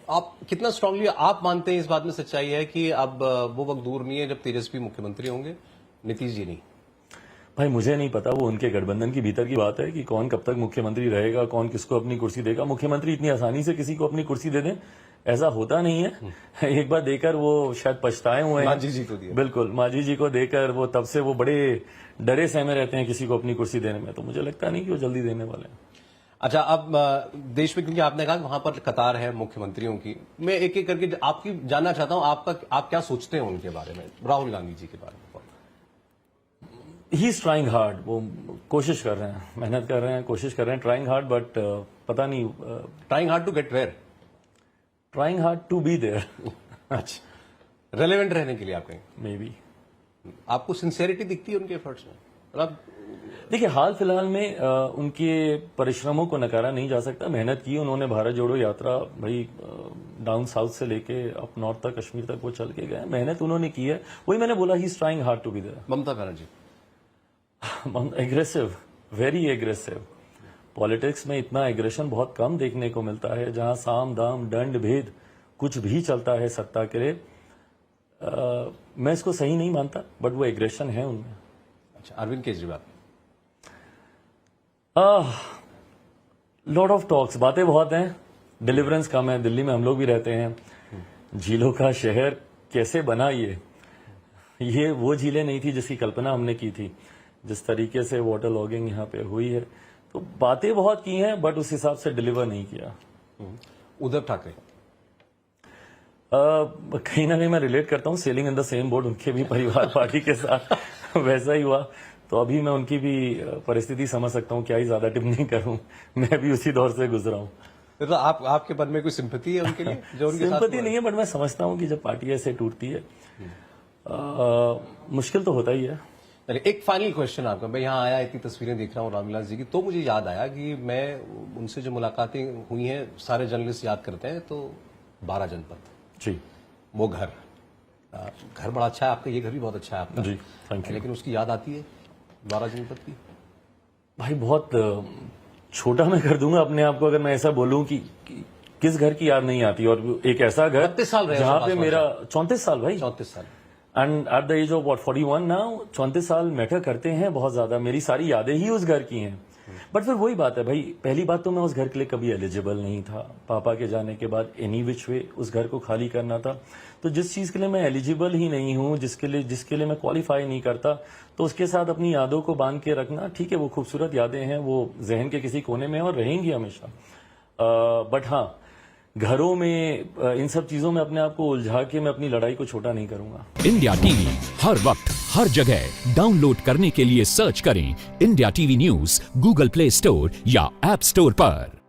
आप कितना स्ट्रांगली आप मानते हैं इस बात में सच्चाई है कि अब वो वक्त दूर नहीं है जब तेजस्वी मुख्यमंत्री होंगे, नीतीश जी नहीं? भाई मुझे नहीं पता, वो उनके गठबंधन की भीतर की बात है कि कौन कब तक मुख्यमंत्री रहेगा, कौन किसको अपनी कुर्सी देगा। मुख्यमंत्री इतनी आसानी से किसी को अपनी कुर्सी दे दें, ऐसा होता नहीं है। एक बार देकर वो शायद पछताए हुए हैं। मांझी जी को दिया। बिल्कुल, मांझी जी को देकर वो तब से वो बड़े डरे सहमे रहते हैं किसी को अपनी कुर्सी देने में, तो मुझे लगता नहीं कि वो जल्दी देने वाले हैं। अच्छा, अब देश में, क्योंकि आपने कहा कि वहां पर कतार है मुख्यमंत्रियों की, मैं एक एक करके आपकी जानना चाहता हूं, आप क्या सोचते हैं उनके बारे में, राहुल गांधी जी के बारे में? ही इज ट्राइंग हार्ड, वो कोशिश कर रहे हैं, मेहनत कर रहे हैं, कोशिश कर रहे हैं, ट्राइंग हार्ड, बट पता नहीं। Trying hard to get where? Trying hard to be there. अच्छा, रेलेवेंट रहने के लिए आप कहें? May be. आपको सिंसेरिटी दिखती है उनके एफर्ट्स में? मतलब देखिए, हाल फिलहाल में उनके परिश्रमों को नकारा नहीं जा सकता। मेहनत की उन्होंने, भारत जोड़ो यात्रा भाई डाउन साउथ से लेके अप नॉर्थ तक, कश्मीर तक वो चल के गए, मेहनत उन्होंने की है। वही मैंने बोला, he is trying hard to be there. Mamata Banerjee aggressive, very aggressive. Politics में इतना एग्रेशन बहुत कम देखने को मिलता है, जहां साम दाम दंड भेद कुछ भी चलता है सत्ता के लिए। मैं इसको सही नहीं मानता, बट वो एग्रेशन है उनमें। अच्छा, Arvind Kejriwal? Lot of talks, बातें बहुत हैं, डिलीवरेंस कम है। दिल्ली में हम लोग भी रहते हैं, झीलों का शहर कैसे बना ये वो झीलें नहीं थी जिसकी कल्पना हमने की थी। जिस तरीके से वाटर लॉगिंग यहाँ पे हुई है, तो बातें बहुत की हैं, बट उस हिसाब से डिलीवर नहीं किया। उद्धव ठाकरे? कहीं ना कहीं मैं रिलेट करता हूँ, selling in the same boat, उनके भी परिवार पार्टी के साथ वैसा ही हुआ। तो अभी मैं उनकी भी परिस्थिति समझ सकता हूँ, क्या ही ज्यादा टिप नहीं करूँ, मैं भी उसी दौर से गुजरा हूँ। तो आपके मन में कोई सिंपैथी है उनके लिए? जो उनके सिंपैथी नहीं है, बट मैं समझता हूँ कि जब पार्टी ऐसे टूटती है मुश्किल तो होता ही है। एक फाइनल क्वेश्चन आपका, मैं यहाँ आया, इतनी तस्वीरें देख रहा हूँ रामविलास जी की, तो मुझे याद आया कि मैं उनसे जो मुलाकातें हुई हैं, सारे जर्नलिस्ट याद करते हैं, तो 12 जनपद जी, वो घर बड़ा अच्छा है आपका, ये घर भी बहुत अच्छा है आपका जी, थैंक यू। लेकिन उसकी याद आती है 12 जनपद की? भाई बहुत छोटा मैं कर दूंगा अपने आप को अगर मैं ऐसा बोलूं कि किस घर की याद नहीं आती। और एक ऐसा घर 32 साल रहे जहां पे मेरा 34 साल भाई, 34 साल, and at the age of 41 now, 34 साल मैटर करते हैं बहुत ज्यादा। मेरी सारी यादें ही उस घर की हैं। बट फिर वही बात है भाई, पहली बात तो मैं उस घर के लिए कभी एलिजिबल नहीं था। पापा के जाने के बाद एनी विच वे उस घर को खाली करना था। तो जिस चीज के लिए मैं एलिजिबल ही नहीं हूं, जिसके लिए मैं क्वालिफाई नहीं करता, तो उसके साथ अपनी यादों को बांध के रखना ठीक है। वो खूबसूरत यादें हैं, वो जहन के किसी कोने में और रहेंगी हमेशा। बट हाँ, घरों में इन सब चीजों में अपने आप को उलझा के मैं अपनी लड़ाई को छोटा नहीं करूंगा। इंडिया टीवी हर वक्त हर जगह डाउनलोड करने के लिए सर्च करें India TV news Google play store या ऐप स्टोर पर।